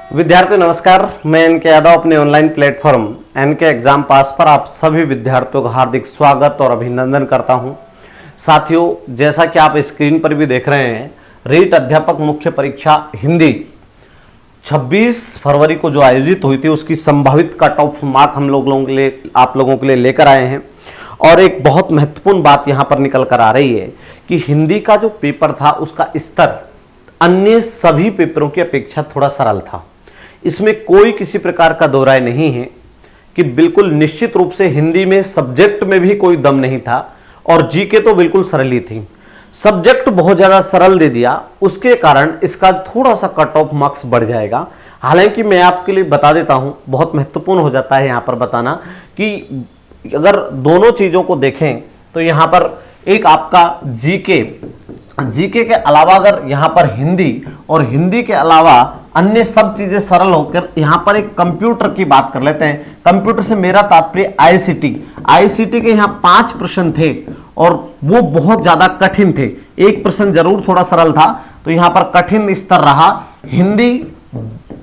विद्यार्थियों नमस्कार, मैं एनके यादव अपने online platform NK exam pass पर आप सभी विद्यार्थियों का हार्दिक स्वागत और अभिनंदन करता हूं। साथियों, जैसा कि आप स्क्रीन पर भी देख रहे हैं, रीट अध्यापक मुख्य परीक्षा हिंदी 26 फरवरी को जो आयोजित हुई थी उसकी संभावित कट ऑफ मार्क हम लोगों के लिए आप लोगों के लिए लेकर आए हैं। और एक बहुत महत्वपूर्ण बात यहाँ पर निकल कर आ रही है कि हिंदी का जो पेपर था उसका स्तर अन्य सभी पेपरों की अपेक्षा थोड़ा सरल था। इसमें कोई किसी प्रकार का दो राय नहीं है कि बिल्कुल निश्चित रूप से हिंदी में सब्जेक्ट में भी कोई दम नहीं था और जीके तो बिल्कुल सरल ही थी। सब्जेक्ट बहुत ज़्यादा सरल दे दिया, उसके कारण इसका थोड़ा सा कट ऑफ मार्क्स बढ़ जाएगा। हालांकि मैं आपके लिए बता देता हूं, बहुत महत्वपूर्ण हो जाता है यहाँ पर बताना कि अगर दोनों चीज़ों को देखें तो यहाँ पर एक आपका जीके के अलावा अगर यहाँ पर हिंदी और हिंदी के अलावा अन्य सब चीजें सरल होकर यहाँ पर एक कंप्यूटर की बात कर लेते हैं। कंप्यूटर से मेरा तात्पर्य आईसीटी के यहाँ 5 प्रश्न थे और वो बहुत ज्यादा कठिन थे। एक प्रश्न जरूर थोड़ा सरल था, तो यहाँ पर कठिन स्तर रहा। हिंदी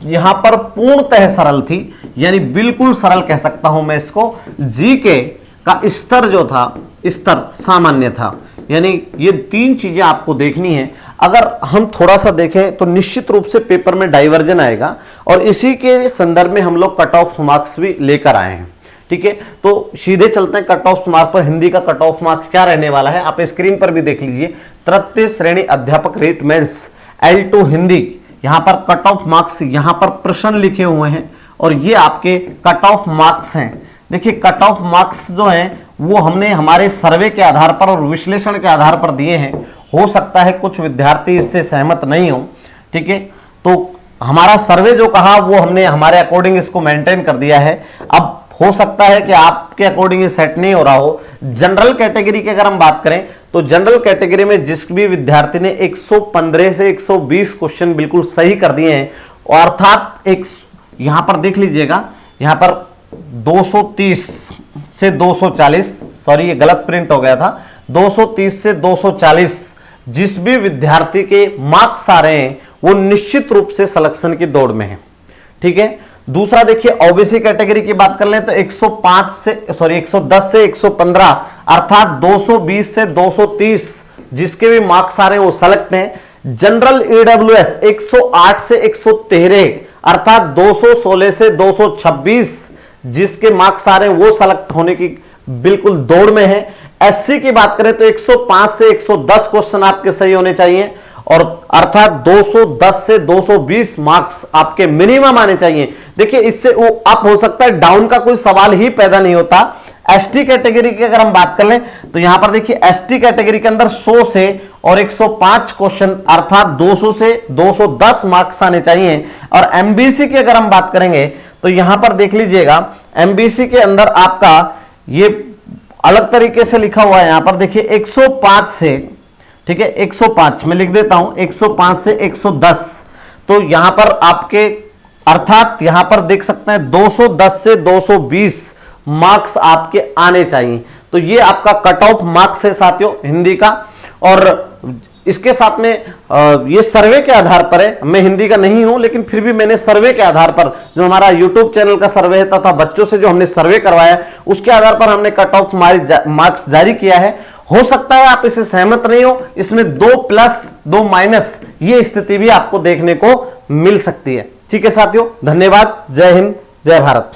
यहाँ पर पूर्णतः सरल थी, यानी बिल्कुल सरल कह सकता हूं मैं इसको। जीके का स्तर जो था, स्तर सामान्य था। यानी ये 3 चीजें आपको देखनी है। अगर हम थोड़ा सा देखें तो निश्चित रूप से पेपर में डाइवर्जन आएगा और इसी के संदर्भ में हम लोग कट ऑफ मार्क्स भी लेकर आए हैं। ठीक है, तो सीधे चलते हैं कट ऑफ मार्क्स पर। हिंदी का कट ऑफ मार्क्स क्या रहने वाला है आप स्क्रीन पर भी देख लीजिए। तृतीय श्रेणी अध्यापक रेट मेंस L2 हिंदी, यहां पर कट ऑफ मार्क्स, यहां पर प्रश्न लिखे हुए हैं और ये आपके कट ऑफ मार्क्स हैं। देखिए, कट ऑफ मार्क्स जो हैं वो हमने हमारे सर्वे के आधार पर और विश्लेषण के आधार पर दिए हैं। हो सकता है कुछ विद्यार्थी इससे सहमत नहीं हो, ठीक है, तो हमारा सर्वे जो कहा वो हमने हमारे अकॉर्डिंग इसको मेंटेन कर दिया है। अब हो सकता है कि आपके अकॉर्डिंग ये सेट नहीं हो रहा हो। जनरल कैटेगरी की अगर हम बात करें तो जनरल कैटेगरी में जिस भी विद्यार्थी ने 115 से 120 क्वेश्चन बिल्कुल सही कर दिए हैं, अर्थात एक यहां पर देख लीजिएगा, यहां पर 230 से 240, सॉरी ये गलत प्रिंट हो गया था, 230 से 240 जिस भी विद्यार्थी के मार्क्स आ रहे हैं वो निश्चित रूप से सिलेक्शन की दौड़ में है। ठीक है, दूसरा देखिए ओबीसी कैटेगरी की बात कर लें तो 110 से 115 अर्थात 220 से 230 जिसके भी मार्क्स आ रहे हैं वो सेलेक्ट हैं। जनरल ईडब्ल्यूएस 108 से 113 अर्थात 216 से 226 जिसके मार्क्स आ रहे हैं वो सेलेक्ट होने की बिल्कुल दौड़ में है। एससी की बात करें तो 105 से 110 क्वेश्चन आपके सही होने चाहिए और अर्थात 210 से 220 मार्क्स आपके मिनिमम आने चाहिए। देखिए, इससे वो अप हो सकता है, डाउन का कोई सवाल ही पैदा नहीं होता। एसटी कैटेगरी की अगर हम बात कर लें तो यहां पर देखिए एसटी कैटेगरी के अंदर 100 से और 105 क्वेश्चन अर्थात 200 से 210 मार्क्स आने चाहिए। और एमबीसी की अगर हम बात करेंगे तो यहां पर देख लीजिएगा, एमबीसी के अंदर आपका ये अलग तरीके से लिखा हुआ है। यहां पर देखिए 105 से, ठीक है, 105 मैं लिख देता हूं, 105 से 110, तो यहां पर आपके अर्थात यहां पर देख सकते हैं 210 से 220 मार्क्स आपके आने चाहिए। तो ये आपका कट ऑफ मार्क्स है साथियों हिंदी का। और इसके साथ में ये सर्वे के आधार पर है, मैं हिंदी का नहीं हूं लेकिन फिर भी मैंने सर्वे के आधार पर, जो हमारा यूट्यूब चैनल का सर्वे है तथा बच्चों से जो हमने सर्वे करवाया उसके आधार पर हमने कट ऑफ मार्क्स जारी किया है। हो सकता है आप इससे सहमत नहीं हो, इसमें 2 प्लस 2 माइनस ये स्थिति भी आपको देखने को मिल सकती है। ठीक है साथियों, धन्यवाद। जय हिंद, जय भारत।